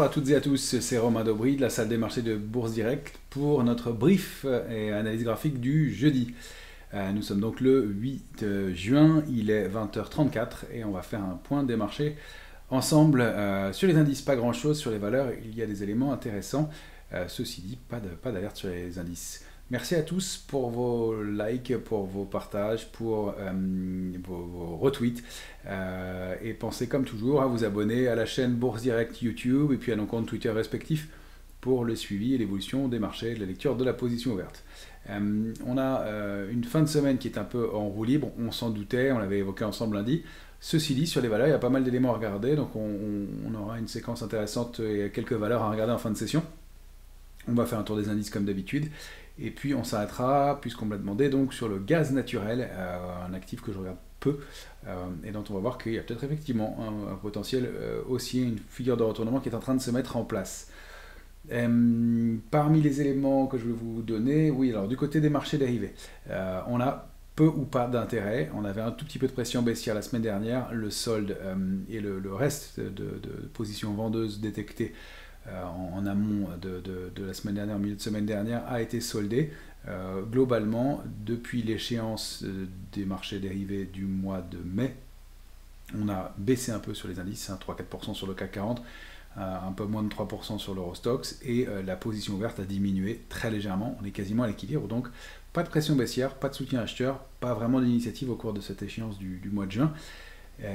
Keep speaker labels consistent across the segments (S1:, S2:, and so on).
S1: Bonjour à toutes et à tous, c'est Romain Daubry de la salle des marchés de Bourse Direct pour notre brief et analyse graphique du jeudi. Nous sommes donc le 8 juin, il est 20h34 et on va faire un point des marchés ensemble. Sur les indices, pas grand chose, sur les valeurs, il y a des éléments intéressants. Ceci dit, pas d'alerte sur les indices. Merci à tous pour vos likes, pour vos partages, pour vos retweets. Et pensez comme toujours à vous abonner à la chaîne Bourse Direct YouTube et puis à nos comptes Twitter respectifs pour le suivi et l'évolution des marchés, de la lecture de la position ouverte. On a une fin de semaine qui est un peu en roue libre, on s'en doutait, on l'avait évoqué ensemble lundi. Ceci dit, sur les valeurs, il y a pas mal d'éléments à regarder, donc on aura une séquence intéressante et quelques valeurs à regarder en fin de session. On va faire un tour des indices comme d'habitude. Et puis on s'arrêtera, puisqu'on me l'a demandé, donc sur le gaz naturel, un actif que je regarde peu, et dont on va voir qu'il y a peut-être effectivement un potentiel haussier, une figure de retournement qui est en train de se mettre en place. Parmi les éléments que je vais vous donner, oui, alors du côté des marchés dérivés, on a peu ou pas d'intérêt. On avait un tout petit peu de pression baissière la semaine dernière, le solde et le reste de positions vendeuses détectées en amont de la semaine dernière, au milieu de semaine dernière, a été soldé. Globalement, depuis l'échéance des marchés dérivés du mois de mai, on a baissé un peu sur les indices, 3-4% sur le CAC 40, un peu moins de 3% sur l'Eurostoxx, et la position ouverte a diminué très légèrement, on est quasiment à l'équilibre, donc pas de pression baissière, pas de soutien acheteur, pas vraiment d'initiative au cours de cette échéance du mois de juin.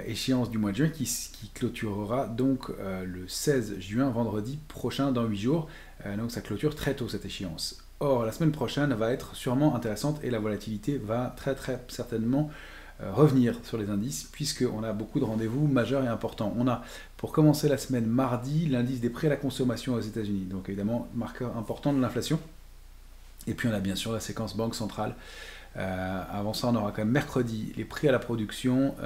S1: Échéance du mois de juin qui clôturera donc le 16 juin, vendredi prochain, dans 8 jours. Donc ça clôture très tôt cette échéance. Or, la semaine prochaine va être sûrement intéressante et la volatilité va très certainement revenir sur les indices, puisqu'on a beaucoup de rendez-vous majeurs et importants. On a, pour commencer la semaine, mardi, l'indice des prix à la consommation aux États-Unis. Donc évidemment, marqueur important de l'inflation. Et puis on a bien sûr la séquence banque centrale. Avant ça, on aura quand même mercredi les prix à la production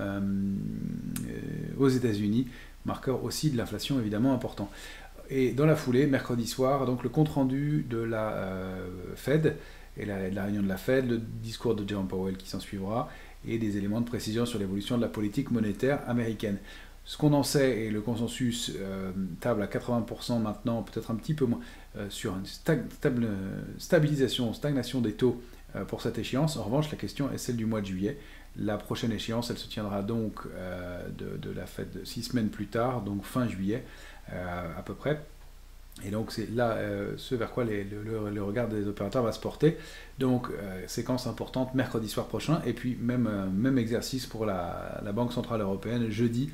S1: aux États-Unis, marqueur aussi de l'inflation évidemment important. Et dans la foulée, mercredi soir, donc le compte-rendu de la Fed et de la réunion de la Fed, le discours de Jerome Powell qui s'en suivra, et des éléments de précision sur l'évolution de la politique monétaire américaine. Ce qu'on en sait, et le consensus table à 80% maintenant, peut-être un petit peu moins, sur une stagnation des taux pour cette échéance. En revanche, la question est celle du mois de juillet. La prochaine échéance, elle se tiendra donc de la fête de 6 semaines plus tard, donc fin juillet à peu près. Et donc c'est là ce vers quoi le regard des opérateurs va se porter. Donc séquence importante mercredi soir prochain, et puis même exercice pour la Banque Centrale Européenne jeudi.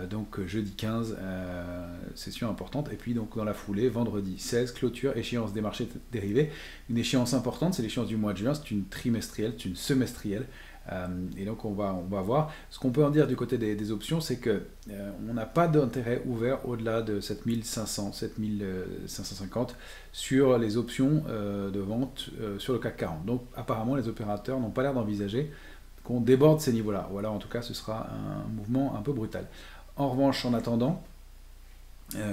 S1: Donc jeudi 15, session importante, et puis donc dans la foulée, vendredi 16, clôture, échéance des marchés dérivés. Une échéance importante, c'est l'échéance du mois de juin, c'est une trimestrielle, c'est une semestrielle, et donc on va voir. Ce qu'on peut en dire du côté des options, c'est que on n'a pas d'intérêt ouvert au-delà de 7500, 7550 sur les options de vente sur le CAC 40. Donc apparemment les opérateurs n'ont pas l'air d'envisager qu'on déborde ces niveaux-là, ou alors en tout cas ce sera un mouvement un peu brutal. En revanche, en attendant,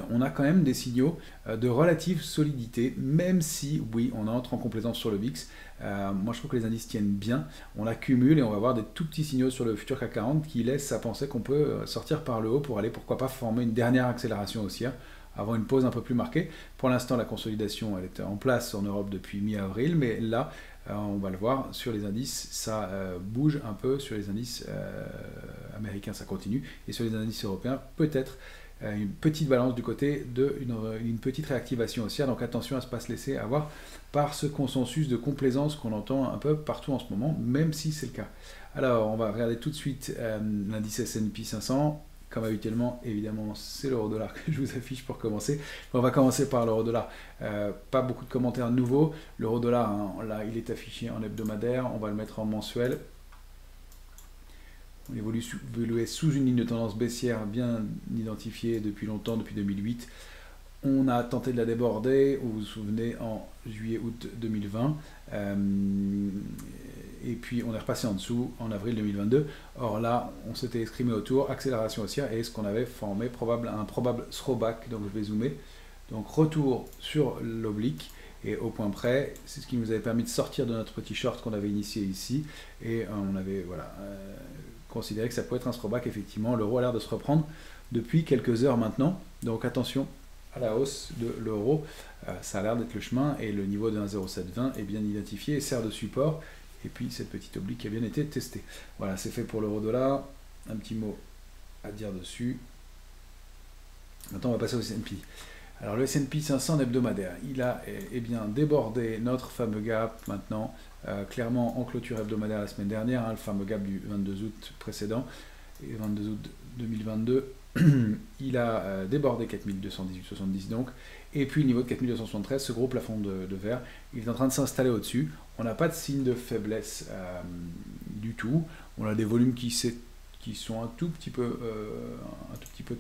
S1: on a quand même des signaux de relative solidité, même si, oui, on entre en complaisance sur le VIX. Moi je trouve que les indices tiennent bien, on accumule et on va voir des tout petits signaux sur le futur CAC 40 qui laissent à penser qu'on peut sortir par le haut pour aller, pourquoi pas, former une dernière accélération haussière, avant une pause un peu plus marquée. Pour l'instant, la consolidation elle était en place en Europe depuis mi-avril, mais là, on va le voir sur les indices, ça bouge un peu. Sur les indices américains, ça continue, et sur les indices européens, peut-être une petite balance du côté d'une petite réactivation haussière. Donc attention à ne pas se laisser avoir par ce consensus de complaisance qu'on entend un peu partout en ce moment, même si c'est le cas. Alors, on va regarder tout de suite l'indice S&P 500. Comme habituellement, évidemment, c'est l'euro-dollar que je vous affiche pour commencer. On va commencer par l'euro-dollar. Pas beaucoup de commentaires nouveaux. L'euro-dollar, hein, là, il est affiché en hebdomadaire. On va le mettre en mensuel. On évolue sous une ligne de tendance baissière bien identifiée depuis longtemps, depuis 2008. On a tenté de la déborder, vous vous souvenez, en juillet-août 2020. Et puis on est repassé en dessous en avril 2022. Or là, on s'était exprimé autour, accélération haussière, et ce qu'on avait formé un probable throwback. Donc je vais zoomer. Donc retour sur l'oblique, et au point près, c'est ce qui nous avait permis de sortir de notre petit short qu'on avait initié ici. Et on avait considéré que ça pouvait être un throwback. Effectivement, l'euro a l'air de se reprendre depuis quelques heures maintenant. Donc attention à la hausse de l'euro. Ça a l'air d'être le chemin et le niveau de 1,0720 est bien identifié et sert de support. Et puis cette petite oblique a bien été testée. Voilà, c'est fait pour l'euro-dollar. Un petit mot à dire dessus. Maintenant, on va passer au S&P. Alors le S&P 500 hebdomadaire, il a bien débordé notre fameux gap maintenant, clairement en clôture hebdomadaire la semaine dernière, le fameux gap du 22 août précédent, et 22 août 2022, il a débordé 4218,70 donc, et puis le niveau de 4273, ce gros plafond de verre, il est en train de s'installer au-dessus. On n'a pas de signe de faiblesse du tout, on a des volumes qui sont un tout petit peu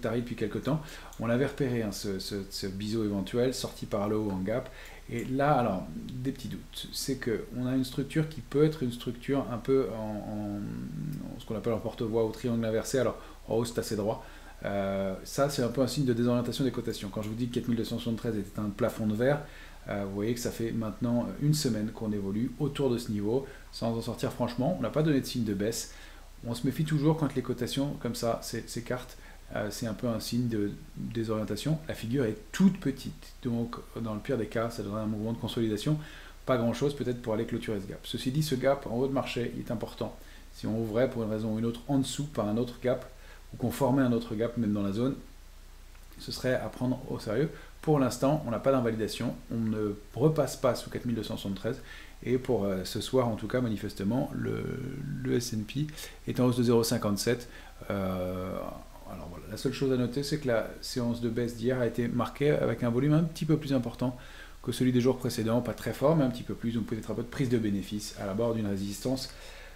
S1: taris depuis quelques temps. On avait repéré ce biseau éventuel sorti par le haut en gap. Et là, alors, des petits doutes. C'est qu'on a une structure qui peut être une structure un peu en ce qu'on appelle en porte-voix ou triangle inversé. Alors, en haut, c'est assez droit. Ça, c'est un peu un signe de désorientation des cotations. Quand je vous dis que 4273 était un plafond de verre, vous voyez que ça fait maintenant une semaine qu'on évolue autour de ce niveau, sans en sortir franchement. On n'a pas donné de signe de baisse. On se méfie toujours quand les cotations comme ça s'écartent. C'est un peu un signe de désorientation. La figure est toute petite, donc dans le pire des cas, ça donnerait un mouvement de consolidation. Pas grand chose peut-être pour aller clôturer ce gap. Ceci dit, ce gap en haut de marché, il est important. Si on ouvrait pour une raison ou une autre en dessous par un autre gap, ou qu'on formait un autre gap même dans la zone, ce serait à prendre au sérieux. Pour l'instant, on n'a pas d'invalidation, on ne repasse pas sous 4273, et pour ce soir en tout cas, manifestement, le S&P est en hausse de 0,57. Alors voilà, la seule chose à noter, c'est que la séance de baisse d'hier a été marquée avec un volume un petit peu plus important que celui des jours précédents, pas très fort, mais un petit peu plus, donc peut-être un peu de prise de bénéfice à la barre d'une résistance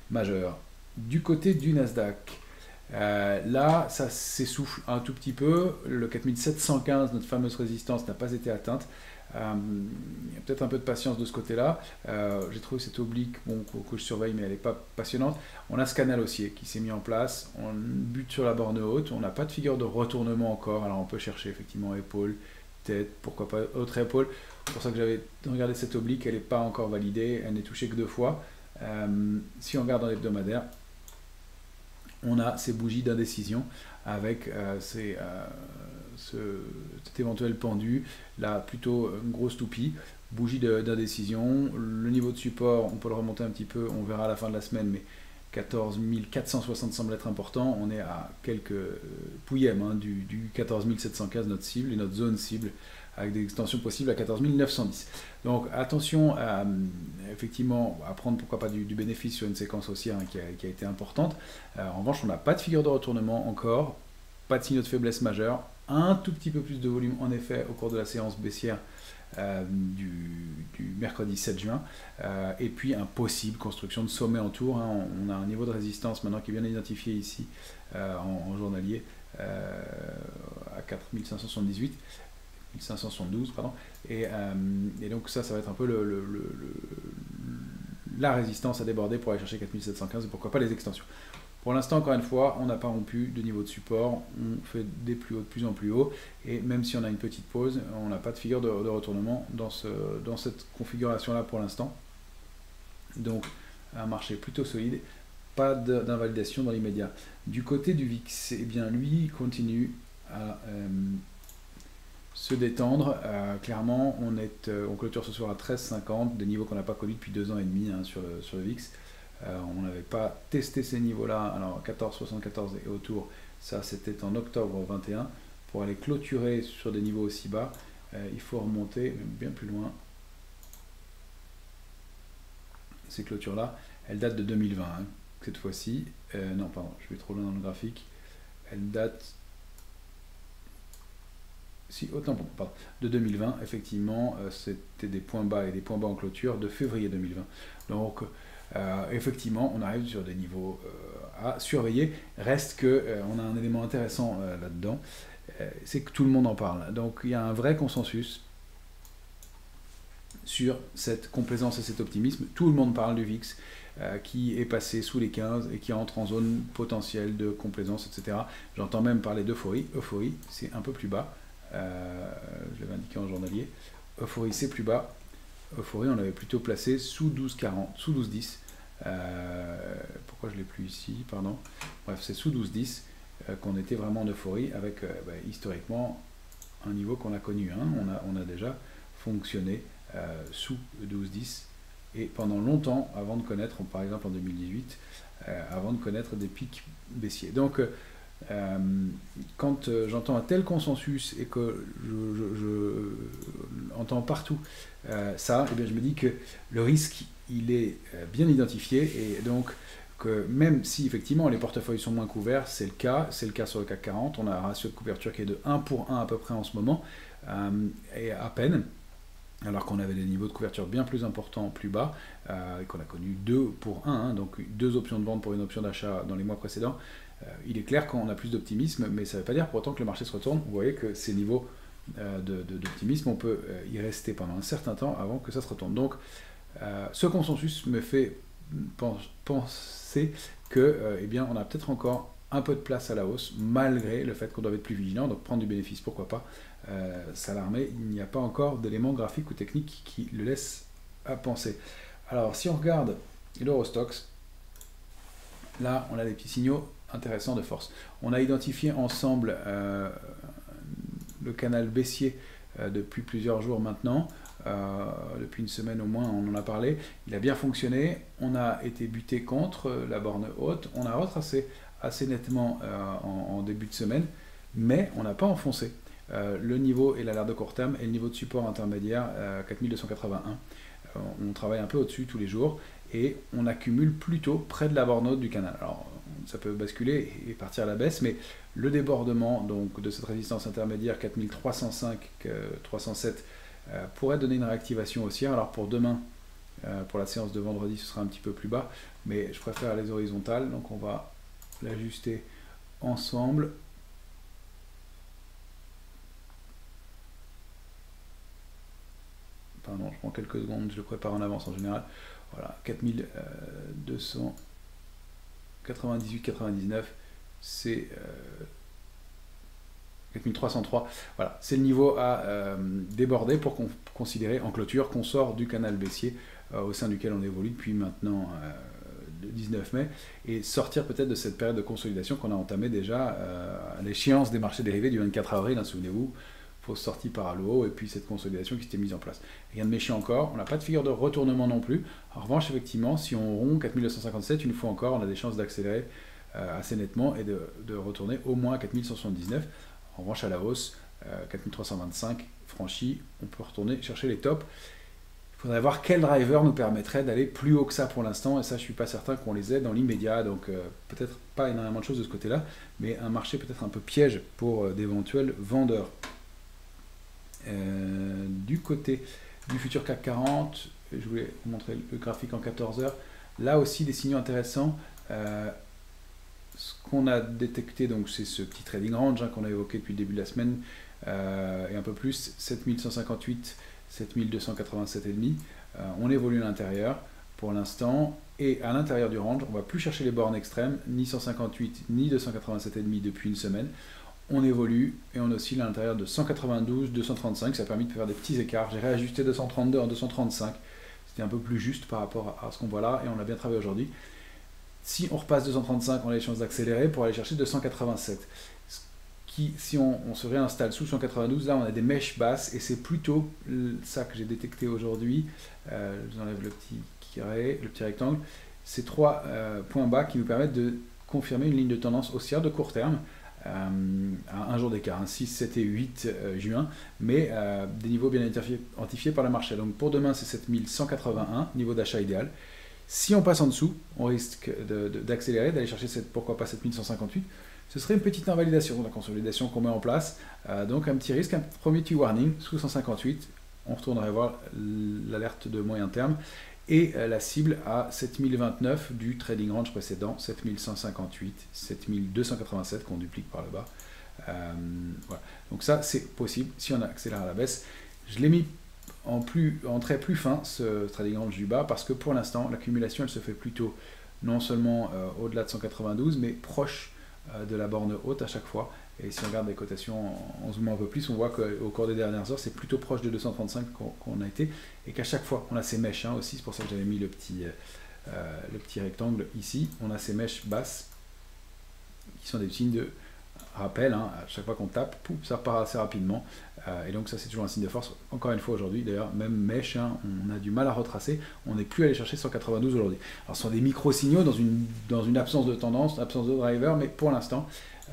S1: majeure. Du côté du Nasdaq, là, ça s'essouffle un tout petit peu. Le 4715, notre fameuse résistance, n'a pas été atteinte. Il y a peut-être un peu de patience de ce côté-là. J'ai trouvé cette oblique que je surveille, mais elle n'est pas passionnante. On a ce canal haussier qui s'est mis en place. On bute sur la borne haute. On n'a pas de figure de retournement encore. Alors on peut chercher effectivement épaule, tête, pourquoi pas autre épaule. C'est pour ça que j'avais regardé cette oblique. Elle n'est pas encore validée. Elle n'est touchée que 2 fois. Si on regarde dans l'hebdomadaire, on a ces bougies d'indécision avec cet éventuel pendu, là plutôt une grosse toupie, bougie d'indécision. Le niveau de support, on peut le remonter un petit peu, on verra à la fin de la semaine, mais 14 460 semble être important. On est à quelques pouillèmes du 14 715, notre cible, et notre zone cible, avec des extensions possibles à 14 910. Donc attention à effectivement à prendre pourquoi pas du bénéfice sur une séquence haussière qui a été importante. En revanche, on n'a pas de figure de retournement encore, pas de signaux de faiblesse majeure, un tout petit peu plus de volume en effet au cours de la séance baissière du mercredi 7 juin, et puis un possible construction de sommet en tour. On a un niveau de résistance maintenant qui est bien identifié ici en journalier à 4578. 1572, pardon, et donc ça va être un peu la résistance à déborder pour aller chercher 4715 et pourquoi pas les extensions. Pour l'instant, encore une fois, on n'a pas rompu de niveau de support, on fait des plus hauts de plus en plus haut, et même si on a une petite pause, on n'a pas de figure de retournement dans cette configuration-là pour l'instant. Donc un marché plutôt solide, pas d'invalidation dans l'immédiat. Du côté du VIX, eh bien lui continue à se détendre. Clairement, on clôture ce soir à 13,50, des niveaux qu'on n'a pas connus depuis 2 ans et demi sur le VIX. On n'avait pas testé ces niveaux-là, alors 14,74 et autour, ça c'était en octobre 21. Pour aller clôturer sur des niveaux aussi bas, il faut remonter même bien plus loin. Ces clôtures-là, elles datent de 2020, cette fois-ci. Non, pardon, je vais trop loin dans le graphique. Elles datent... Si, autant pour pardon, de 2020, effectivement, c'était des points bas et des points bas en clôture de février 2020. Donc, effectivement, on arrive sur des niveaux à surveiller. Reste qu'on a un élément intéressant là-dedans, c'est que tout le monde en parle. Donc, il y a un vrai consensus sur cette complaisance et cet optimisme. Tout le monde parle du VIX qui est passé sous les 15 et qui entre en zone potentielle de complaisance, etc. J'entends même parler d'euphorie. Euphorie, c'est un peu plus bas. Je l'avais indiqué en journalier. Euphorie, c'est plus bas. Euphorie, on l'avait plutôt placé sous 12,40, sous 12,10. Pourquoi je ne l'ai plus ici, pardon. Bref, c'est sous 12,10 qu'on était vraiment en euphorie avec historiquement un niveau qu'on a connu. Hein. On a déjà fonctionné sous 12-10 et pendant longtemps avant de connaître, par exemple en 2018, avant de connaître des pics baissiers. Donc quand j'entends un tel consensus et que je entends partout ça, eh bien je me dis que le risque il est bien identifié et donc que même si effectivement les portefeuilles sont moins couverts, c'est le cas sur le CAC 40, on a un ratio de couverture qui est de 1 pour 1 à peu près en ce moment, et à peine, alors qu'on avait des niveaux de couverture bien plus importants plus bas, et qu'on a connu 2 pour 1, hein, donc 2 options de vente pour une option d'achat dans les mois précédents. Il est clair qu'on a plus d'optimisme, mais ça ne veut pas dire pour autant que le marché se retourne. Vous voyez que ces niveaux d'optimisme, on peut y rester pendant un certain temps avant que ça se retourne. Donc ce consensus me fait penser que, eh bien, on a peut-être encore un peu de place à la hausse, malgré le fait qu'on doit être plus vigilant, donc prendre du bénéfice, pourquoi pas, s'alarmer. Il n'y a pas encore d'éléments graphiques ou techniques qui le laissent à penser. Alors, si on regarde l'Eurostoxx, là, on a des petits signaux intéressants de force. On a identifié ensemble le canal baissier depuis plusieurs jours maintenant. Depuis une semaine au moins, on en a parlé. Il a bien fonctionné. On a été buté contre la borne haute. On a retracé assez nettement en début de semaine, mais on n'a pas enfoncé. Le niveau et l'alerte de court terme et le niveau de support intermédiaire 4281. On travaille un peu au-dessus tous les jours et on accumule plutôt près de la borne haute du canal. Alors, ça peut basculer et partir à la baisse, mais le débordement donc, de cette résistance intermédiaire 4305-307 pourrait donner une réactivation haussière. Alors pour demain, pour la séance de vendredi, ce sera un petit peu plus bas, mais je préfère les horizontales, donc on va l'ajuster ensemble. Pardon, je prends quelques secondes, je le prépare en avance en général. Voilà, 4298,99, c'est 4303. Voilà, c'est le niveau à déborder pour considérer en clôture qu'on sort du canal baissier au sein duquel on évolue depuis maintenant le 19 mai et sortir peut-être de cette période de consolidation qu'on a entamée déjà à l'échéance des marchés dérivés du 24 avril, hein, souvenez-vous. Fausse sortie par le haut et puis cette consolidation qui s'était mise en place. Rien de méchant encore, on n'a pas de figure de retournement non plus. En revanche, effectivement, si on rompt 4257, une fois encore, on a des chances d'accélérer assez nettement et de retourner au moins à 4179. En revanche, à la hausse, 4325 franchi, on peut retourner chercher les tops. Il faudrait voir quel driver nous permettrait d'aller plus haut que ça pour l'instant, et ça, je ne suis pas certain qu'on les ait dans l'immédiat, donc peut-être pas énormément de choses de ce côté-là, mais un marché peut-être un peu piège pour d'éventuels vendeurs. Du côté du futur CAC 40, je voulais vous montrer le graphique en 14 heures. Là aussi, des signaux intéressants. Ce qu'on a détecté, donc c'est ce petit trading range hein, qu'on a évoqué depuis le début de la semaine, et un peu plus, 7158, 7287,5. On évolue à l'intérieur pour l'instant, et à l'intérieur du range, on ne va plus chercher les bornes extrêmes, ni 158, ni 287,5 depuis une semaine. On évolue et on oscille à l'intérieur de 192, 235, ça a permis de faire des petits écarts. J'ai réajusté 232 en 235, c'était un peu plus juste par rapport à ce qu'on voit là et on l'a bien travaillé aujourd'hui. Si on repasse 235, on a les chances d'accélérer pour aller chercher 287. Si on se réinstalle sous 192, là on a des mèches basses et c'est plutôt ça que j'ai détecté aujourd'hui. Je vous enlève le petit carré, le petit rectangle. Ces trois points bas qui nous permettent de confirmer une ligne de tendance haussière de court terme. À un jour d'écart, 6, 7 et 8 juin, mais des niveaux bien identifiés par le marché. Donc pour demain, c'est 7181, niveau d'achat idéal. Si on passe en dessous, on risque d'accélérer, d'aller chercher pourquoi pas 7158. Ce serait une petite invalidation de la consolidation qu'on met en place. Donc un petit risque, un premier petit warning, sous 158, on retournerait voir l'alerte de moyen terme. Et la cible à 7029 du trading range précédent, 7158, 7287 qu'on duplique par le bas. Voilà. Donc ça, c'est possible si on accélère à la baisse. Je l'ai mis en trait plus fin, ce trading range du bas, parce que pour l'instant, l'accumulation, elle se fait plutôt non seulement au-delà de 192, mais proche de la borne haute à chaque fois. Et si on regarde les cotations en zoomant un peu plus, on voit qu'au cours des dernières heures, c'est plutôt proche de 235 qu'on a été, et qu'à chaque fois, on a ces mèches aussi, c'est pour ça que j'avais mis le petit rectangle ici, on a ces mèches basses, qui sont des signes de rappel, hein, à chaque fois qu'on tape, pouf, ça repart assez rapidement. Et donc ça c'est toujours un signe de force. Encore une fois aujourd'hui, d'ailleurs, même Mesh, hein, on a du mal à retracer. On n'est plus allé chercher 192 aujourd'hui. Alors ce sont des micro-signaux dans une absence de tendance, absence de driver, mais pour l'instant,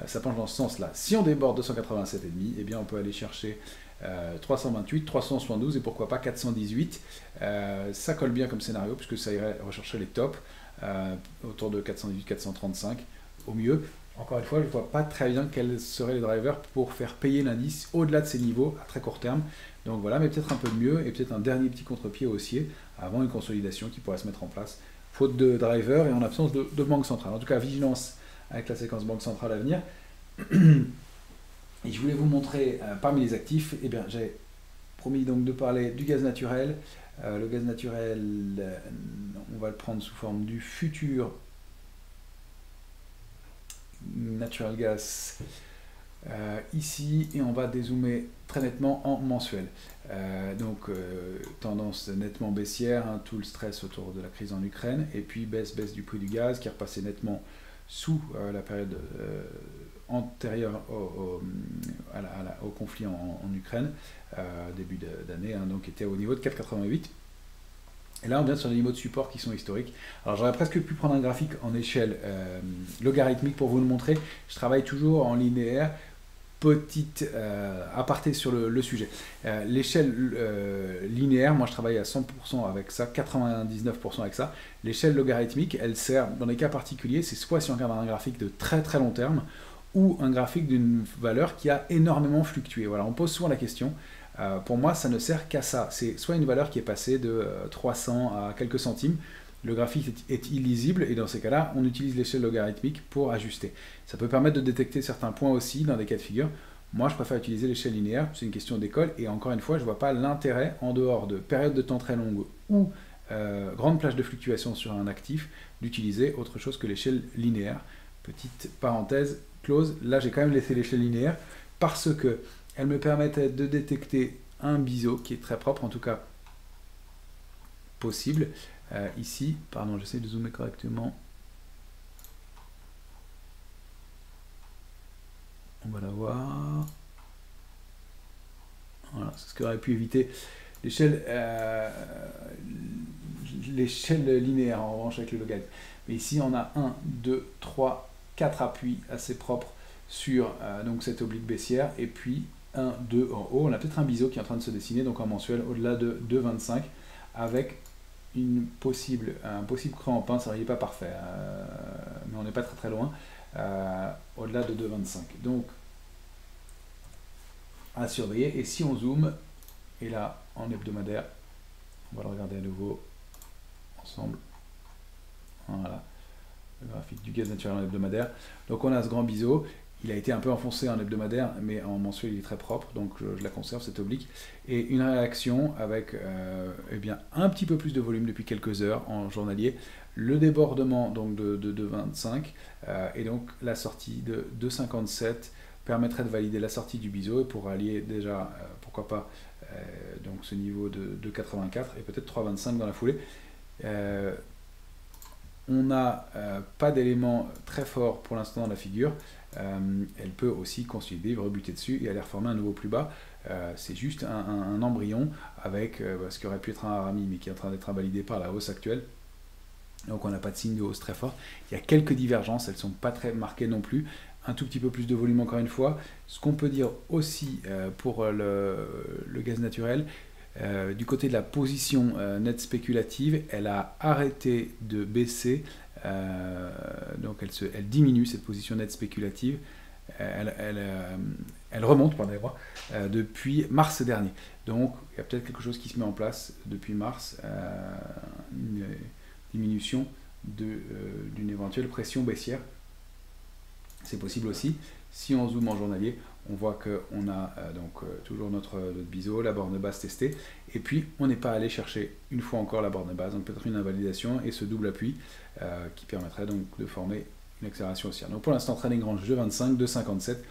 S1: ça penche dans ce sens-là. Si on déborde 287,5, eh bien on peut aller chercher 328, 372 et pourquoi pas 418. Ça colle bien comme scénario puisque ça irait rechercher les tops autour de 418, 435 au mieux. Encore une fois, je ne vois pas très bien quels seraient les drivers pour faire payer l'indice au-delà de ces niveaux à très court terme. Donc voilà, mais peut-être un peu mieux et peut-être un dernier petit contre-pied haussier avant une consolidation qui pourrait se mettre en place, faute de driver et en absence de banque centrale. En tout cas, vigilance avec la séquence banque centrale à venir. Et je voulais vous montrer parmi les actifs, eh bien, j'ai promis donc de parler du gaz naturel. Le gaz naturel, on va le prendre sous forme du futur natural gas ici et on va dézoomer très nettement en mensuel. Tendance nettement baissière, hein, tout le stress autour de la crise en Ukraine et puis baisse du prix du gaz qui est repassé nettement sous la période antérieure au conflit en Ukraine, début d'année, hein, donc était au niveau de 4,88. Et là, on vient sur des niveaux de support qui sont historiques. Alors, j'aurais presque pu prendre un graphique en échelle logarithmique pour vous le montrer. Je travaille toujours en linéaire. Petite aparté sur le sujet. L'échelle linéaire, moi je travaille à 100% avec ça, 99% avec ça. L'échelle logarithmique, elle sert, dans des cas particuliers, c'est soit si on regarde un graphique de très très long terme, ou un graphique d'une valeur qui a énormément fluctué. Voilà, on pose souvent la question. Pour moi, ça ne sert qu'à ça. C'est soit une valeur qui est passée de 300 à quelques centimes, le graphique est illisible et dans ces cas-là, on utilise l'échelle logarithmique pour ajuster. Ça peut permettre de détecter certains points aussi dans des cas de figure. Moi, je préfère utiliser l'échelle linéaire, c'est une question d'école et encore une fois, je ne vois pas l'intérêt en dehors de périodes de temps très longues ou grande plage de fluctuation sur un actif d'utiliser autre chose que l'échelle linéaire. Petite parenthèse close, là j'ai quand même laissé l'échelle linéaire parce que elle me permettait de détecter un biseau qui est très propre, en tout cas possible. Ici, pardon, j'essaie de zoomer correctement. On va la voir. Voilà, c'est ce qu'aurait pu éviter l'échelle linéaire en revanche avec le logarithme. Mais ici, on a 1, 2, 3, 4 appuis assez propres sur donc cette oblique baissière. Et puis 1, 2 en haut. On a peut-être un biseau qui est en train de se dessiner, donc en mensuel, au-delà de 2,25 avec un possible creux en pince. Alors il n'est pas parfait, mais on n'est pas très très loin, au-delà de 2,25. Donc à surveiller. Et si on zoome, et là en hebdomadaire, on va le regarder à nouveau ensemble. Voilà, le graphique du gaz naturel en hebdomadaire. Donc on a ce grand biseau. Il a été un peu enfoncé en hebdomadaire, mais en mensuel il est très propre, donc je la conserve, cette oblique. Et une réaction avec eh bien, un petit peu plus de volume depuis quelques heures en journalier, le débordement donc de 25, et donc la sortie de 2,57 permettrait de valider la sortie du biseau et pour allier déjà, pourquoi pas, donc ce niveau de 84 et peut-être 3,25 dans la foulée. On n'a pas d'éléments très forts pour l'instant dans la figure. Elle peut aussi consolider, rebuter dessus et aller reformer un nouveau plus bas. C'est juste un embryon avec ce qui aurait pu être un harami mais qui est en train d'être invalidé par la hausse actuelle. Donc on n'a pas de signe de hausse très fort. Il y a quelques divergences, elles ne sont pas très marquées non plus. Un tout petit peu plus de volume encore une fois. Ce qu'on peut dire aussi pour le gaz naturel, du côté de la position nette spéculative, elle a arrêté de baisser, donc elle diminue cette position nette spéculative, elle remonte depuis mars dernier. Donc il y a peut-être quelque chose qui se met en place depuis mars, une diminution d'une éventuelle pression baissière. C'est possible aussi. Si on zoome en journalier, on voit qu'on a toujours notre biseau, la borne basse testée, et puis on n'est pas allé chercher une fois encore la borne basse, donc peut-être une invalidation et ce double appui qui permettrait donc de former une accélération haussière. Donc pour l'instant, trading range de 25, de 57.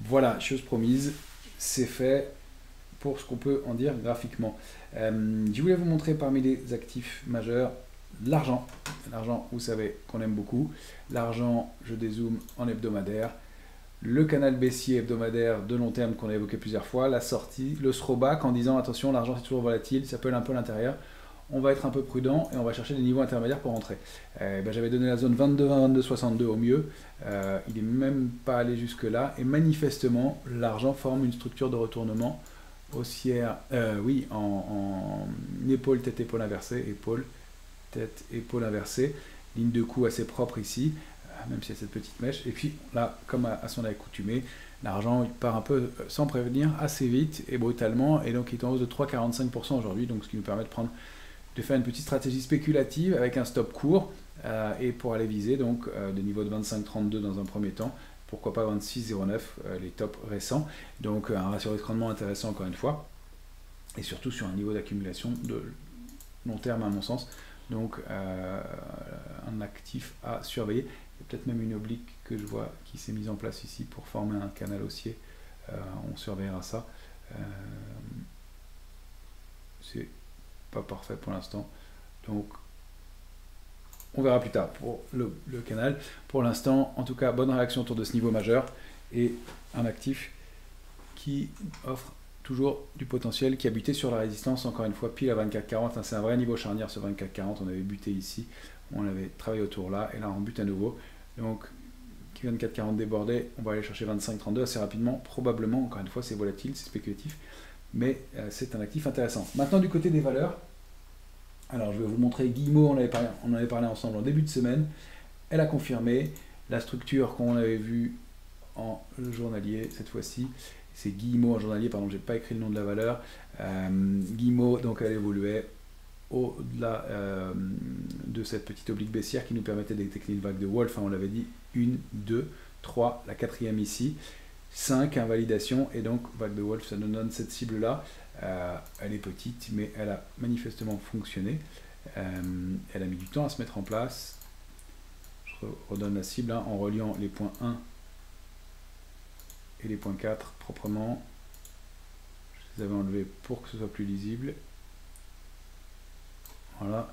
S1: Voilà, chose promise, c'est fait pour ce qu'on peut en dire graphiquement. Je voulais vous montrer parmi les actifs majeurs l'argent. L'argent, vous savez qu'on aime beaucoup. L'argent, je dézoome en hebdomadaire. le canal baissier hebdomadaire de long terme qu'on a évoqué plusieurs fois, la sortie, le throwback en disant attention, l'argent c'est toujours volatile, ça peut aller un peu à l'intérieur. On va être un peu prudent et on va chercher des niveaux intermédiaires pour rentrer. J'avais donné la zone 22-22-62 au mieux. Il n'est même pas allé jusque là. Et manifestement, l'argent forme une structure de retournement haussière, oui, en épaule, tête, épaule inversée, épaule, tête, épaule inversée. Ligne de cou assez propre ici, même s'il y a cette petite mèche. Et puis là, comme à son accoutumée, l'argent part un peu sans prévenir, assez vite et brutalement. Et donc il est en hausse de 3,45% aujourd'hui, donc ce qui nous permet de faire une petite stratégie spéculative avec un stop court et pour aller viser donc des niveaux de 25,32 dans un premier temps, pourquoi pas 26,09 les tops récents, donc un ratio risque-rendement intéressant encore une fois, et surtout sur un niveau d'accumulation de long terme à mon sens, donc un actif à surveiller. Il y a peut-être même une oblique que je vois qui s'est mise en place ici pour former un canal haussier, on surveillera ça. C'est pas parfait pour l'instant, donc on verra plus tard pour le canal. Pour l'instant, en tout cas, bonne réaction autour de ce niveau majeur et un actif qui offre toujours du potentiel, qui a buté sur la résistance, encore une fois, pile à 24,40. C'est un vrai niveau charnière ce 24,40. On avait buté ici, on avait travaillé autour là, et là on bute à nouveau. Donc, 24,40 débordé, on va aller chercher 25,32 assez rapidement, probablement. Encore une fois, c'est volatile, c'est spéculatif, mais c'est un actif intéressant. Maintenant, du côté des valeurs, alors je vais vous montrer Guillemot, on en avait parlé ensemble en début de semaine. Elle a confirmé la structure qu'on avait vue en journalier cette fois-ci. C'est Guillemot en journalier, pardon, j'ai pas écrit le nom de la valeur. Guillemot, donc elle évoluait au-delà de cette petite oblique baissière qui nous permettait de détecter une vague de Wolf. Hein, on l'avait dit, 1, 2, 3, la quatrième ici. 5, invalidation, et donc vague de Wolf, ça nous donne cette cible-là. Elle est petite, mais elle a manifestement fonctionné. Elle a mis du temps à se mettre en place. Je redonne la cible hein, en reliant les points 1 et les points 4 proprement. Je les avais enlevés pour que ce soit plus lisible. Voilà.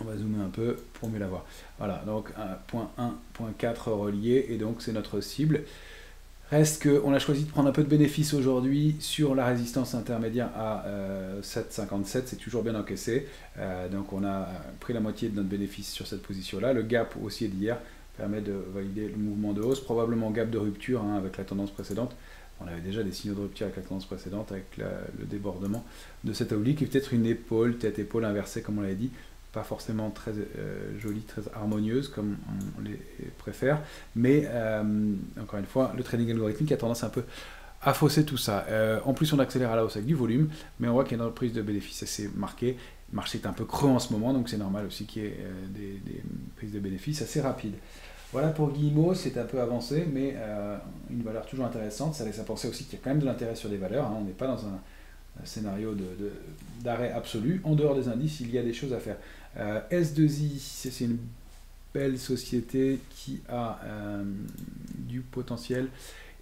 S1: On va zoomer un peu pour mieux la voir. Voilà, donc point 1, point 4 relié, et donc c'est notre cible. Reste qu'on a choisi de prendre un peu de bénéfice aujourd'hui sur la résistance intermédiaire à 7,57, c'est toujours bien encaissé. Donc on a pris la moitié de notre bénéfice sur cette position-là. Le gap haussier d'hier permet de valider le mouvement de hausse, probablement gap de rupture hein, avec la tendance précédente. On avait déjà des signaux de rupture avec la tendance précédente, avec le débordement de cette oblique, et peut-être une épaule, tête-épaule inversée comme on l'avait dit. Pas forcément très jolie, très harmonieuse comme on les préfère, mais encore une fois, le trading algorithmique a tendance un peu à fausser tout ça. En plus, on accélère à la hausse avec du volume, mais on voit qu'il y a une reprise de bénéfices assez marquée. Le marché est un peu creux en ce moment, donc c'est normal aussi qu'il y ait des prises de bénéfices assez rapides. Voilà pour Guillemot, c'est un peu avancé, mais une valeur toujours intéressante. Ça laisse à penser aussi qu'il y a quand même de l'intérêt sur des valeurs. Hein. On n'est pas dans un scénario d'arrêt absolu. En dehors des indices, il y a des choses à faire. S2I, c'est une belle société qui a du potentiel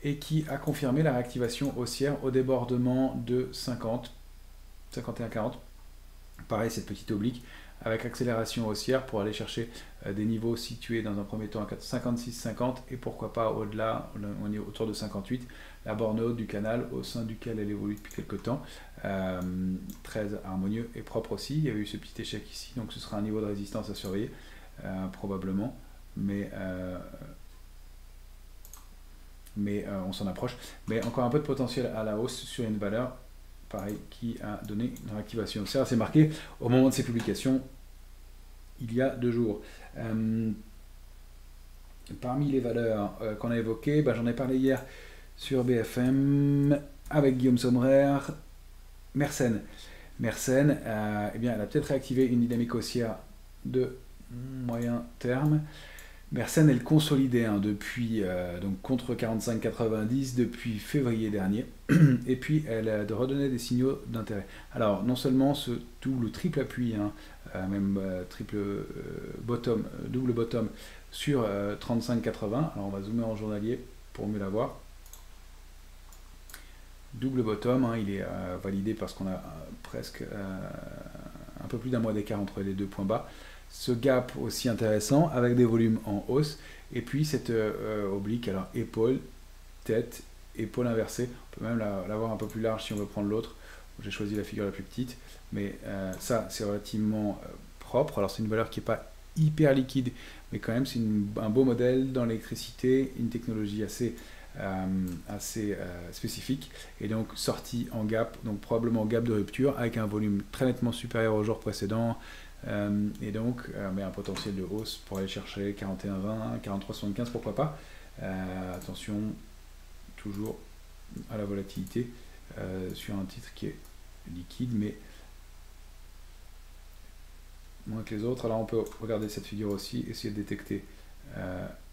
S1: et qui a confirmé la réactivation haussière au débordement de 50, 51,40. Pareil, cette petite oblique avec accélération haussière pour aller chercher des niveaux situés dans un premier temps à 56,50 et pourquoi pas au-delà, on est autour de 58, la borne haute du canal au sein duquel elle évolue depuis quelques temps, très harmonieux et propre aussi. Il y avait eu ce petit échec ici, donc ce sera un niveau de résistance à surveiller probablement, mais on s'en approche. Mais encore un peu de potentiel à la hausse sur une valeur pareil, qui a donné une réactivation. C'est assez marqué au moment de ces publications, il y a 2 jours. Parmi les valeurs qu'on a évoquées, j'en ai parlé hier sur BFM avec Guillaume Sommerer. Mersenne, eh bien, elle a peut-être réactivé une dynamique haussière de moyen terme. Mersenne, elle consolidait depuis, donc contre 45,90 depuis février dernier, et puis elle a redonné des signaux d'intérêt. Alors, non seulement ce double triple appui, même triple bottom, double bottom sur 35,80, alors on va zoomer en journalier pour mieux la voir. Double bottom, il est validé parce qu'on a presque un peu plus d'un mois d'écart entre les deux points bas. ce gap aussi intéressant avec des volumes en hausse, et puis cette oblique, alors épaule, tête, épaule inversée. On peut même l'avoir un peu plus large si on veut prendre l'autre. J'ai choisi la figure la plus petite, mais ça c'est relativement propre. Alors c'est une valeur qui n'est pas hyper liquide, mais quand même c'est un beau modèle dans l'électricité, une technologie assez spécifique, et donc sortie en gap, donc probablement gap de rupture avec un volume très nettement supérieur au jour précédent, et donc mais un potentiel de hausse pour aller chercher 41,20, 43,75, pourquoi pas. Attention toujours à la volatilité sur un titre qui est liquide mais moins que les autres. Alors on peut regarder cette figure aussi, essayer de détecter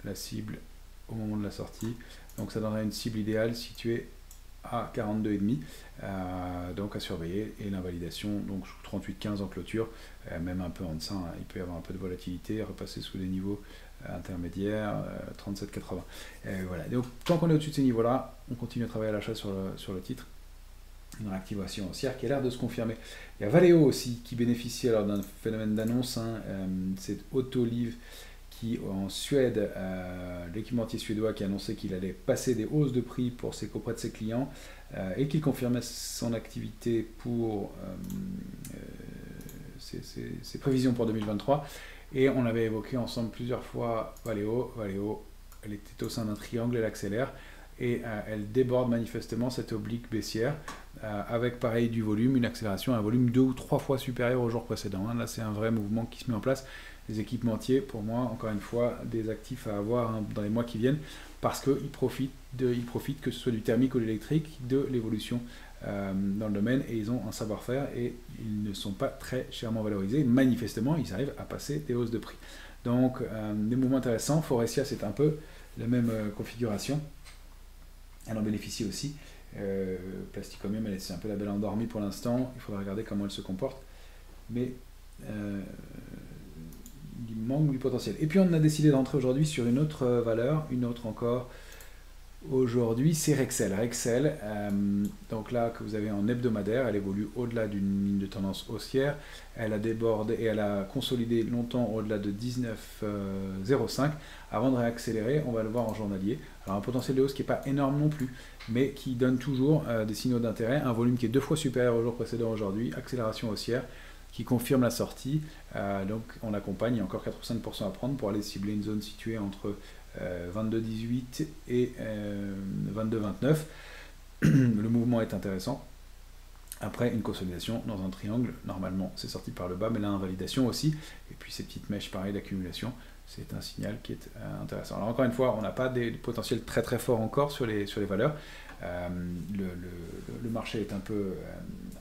S1: la cible au moment de la sortie. Donc ça donnerait une cible idéale située à 42,5, donc à surveiller, et l'invalidation donc 38,15 en clôture, même un peu en dessous, hein, il peut y avoir un peu de volatilité, repasser sous les niveaux intermédiaires, 37,80. Voilà. Donc tant qu'on est au-dessus de ces niveaux-là, on continue à travailler à l'achat sur le titre. Une réactivation haussière qui a l'air de se confirmer. Il y a Valeo aussi qui bénéficie alors d'un phénomène d'annonce, hein, c'est Autoliv qui en Suède, l'équipementier suédois qui a annoncé qu'il allait passer des hausses de prix auprès de ses clients, et qui confirmait son activité pour ses prévisions pour 2023. Et on avait évoqué ensemble plusieurs fois Valeo. Valeo, elle était au sein d'un triangle, elle accélère, et elle déborde manifestement cette oblique baissière, avec pareil du volume, une accélération à un volume 2 ou 3 fois supérieur au jour précédent. Là c'est un vrai mouvement qui se met en place. Les équipementiers, pour moi, encore une fois, des actifs à avoir, hein, dans les mois qui viennent, parce qu'ils profitent, que ce soit du thermique ou de l'électrique, de l'évolution dans le domaine, et ils ont un savoir-faire, et ils ne sont pas très chèrement valorisés. Manifestement, ils arrivent à passer des hausses de prix. Donc, des mouvements intéressants. Forestia, c'est un peu la même configuration. Elle en bénéficie aussi. Plasticomium, c'est un peu la belle endormie pour l'instant. Il faudra regarder comment elle se comporte. Mais il manque du potentiel. Et puis on a décidé d'entrer aujourd'hui sur une autre valeur, une autre encore. Aujourd'hui, c'est Rexel. Rexel, donc là que vous avez en hebdomadaire, elle évolue au-delà d'une ligne de tendance haussière. Elle a débordé et elle a consolidé longtemps au-delà de 19,05 avant de réaccélérer. On va le voir en journalier. Alors un potentiel de hausse qui n'est pas énorme non plus, mais qui donne toujours des signaux d'intérêt. Un volume qui est 2 fois supérieur au jour précédent aujourd'hui. Accélération haussière qui confirme la sortie. Donc on accompagne, il y a encore 85% à prendre pour aller cibler une zone située entre 22,18 et 22,29. Le mouvement est intéressant. Après une consolidation dans un triangle, normalement c'est sorti par le bas, mais là invalidation aussi. Et puis ces petites mèches pareil d'accumulation, c'est un signal qui est intéressant. Alors encore une fois, on n'a pas des potentiels très très forts encore sur les valeurs. Le marché est un peu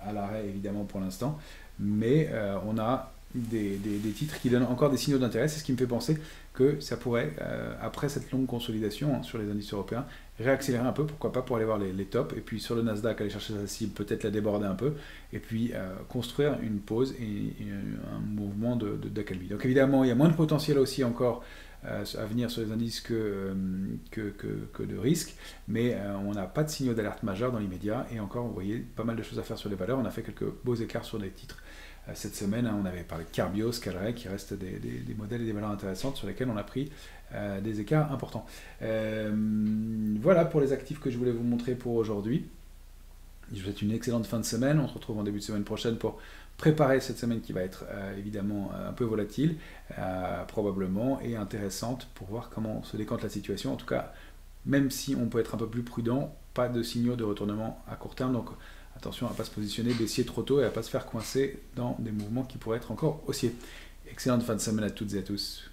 S1: à l'arrêt évidemment pour l'instant, mais on a des titres qui donnent encore des signaux d'intérêt. C'est ce qui me fait penser que ça pourrait, après cette longue consolidation, hein, sur les indices européens, réaccélérer un peu, pourquoi pas, pour aller voir les tops, et puis sur le Nasdaq aller chercher sa cible, peut-être la déborder un peu, et puis construire une pause et un mouvement d'accalmie. Donc évidemment il y a moins de potentiel aussi encore à venir sur les indices que de risques, mais on n'a pas de signaux d'alerte majeurs dans l'immédiat, et encore vous voyez pas mal de choses à faire sur les valeurs. On a fait quelques beaux écarts sur des titres cette semaine, hein. On avait parlé de Carbios, Calray, qui restent des modèles et des valeurs intéressantes sur lesquels on a pris des écarts importants. Voilà pour les actifs que je voulais vous montrer pour aujourd'hui. Je vous souhaite une excellente fin de semaine. On se retrouve en début de semaine prochaine pour préparer cette semaine qui va être évidemment un peu volatile, probablement, et intéressante pour voir comment se décante la situation. En tout cas, même si on peut être un peu plus prudent, pas de signaux de retournement à court terme. Donc attention à ne pas se positionner baissier trop tôt et à ne pas se faire coincer dans des mouvements qui pourraient être encore haussiers. Excellente fin de semaine à toutes et à tous.